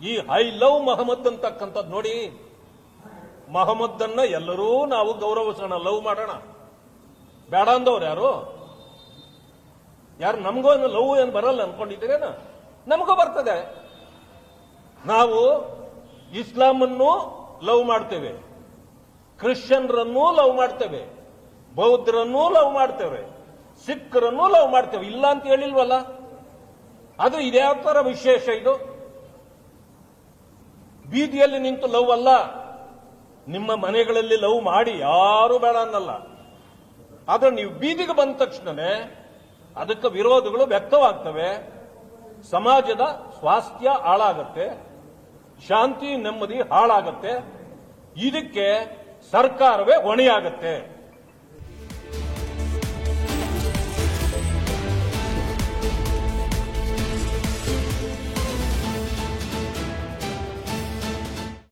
ಈ I love Mohammed ಅಂತಕ್ಕಂಥದ್ದು ನೋಡಿ, ಮೊಹಮ್ಮದನ್ನ ಎಲ್ಲರೂ ನಾವು ಗೌರವಿಸೋಣ, ಲವ್ ಮಾಡೋಣ. ಬೇಡ ಅಂದವ್ರು ಯಾರು ನಮಗೂ ಲವ್ ಏನು ಬರಲ್ಲ ಅನ್ಕೊಂಡಿದ್ದೀರೇನ? ನಮಗೂ ಬರ್ತದೆ. ನಾವು ಇಸ್ಲಾಮನ್ನು ಲವ್ ಮಾಡ್ತೇವೆ, ಕ್ರಿಶ್ಚಿಯನ್ರನ್ನೂ ಲವ್ ಮಾಡ್ತೇವೆ, ಬೌದ್ಧರನ್ನೂ ಲವ್ ಮಾಡ್ತೇವೆ, ಸಿಖ್ರನ್ನೂ ಲವ್ ಮಾಡ್ತೇವೆ. ಇಲ್ಲ ಅಂತ ಹೇಳಿಲ್ವಲ್ಲ. ಆದ್ರೆ ಇದ್ಯಾವ ತರ ವಿಶೇಷ ಇದು? ಬೀದಿಯಲ್ಲಿ ನಿಂತು ಲವ್ ಅಲ್ಲ, ನಿಮ್ಮ ಮನೆಗಳಲ್ಲಿ ಲವ್ ಮಾಡಿ, ಯಾರು ಬೇಡ ಅನ್ನಲ್ಲ. ಆದ್ರೆ ನೀವು ಬೀದಿಗೆ ಬಂದ ತಕ್ಷಣನೇ ಅದಕ್ಕೆ ವಿರೋಧಗಳು ವ್ಯಕ್ತವಾಗ್ತವೆ. ಸಮಾಜದ ಸ್ವಾಸ್ಥ್ಯ ಹಾಳಾಗತ್ತೆ, ಶಾಂತಿ ನೆಮ್ಮದಿ ಹಾಳಾಗತ್ತೆ. ಇದಕ್ಕೆ ಸರ್ಕಾರವೇ ಹೊಣೆಯಾಗತ್ತೆ.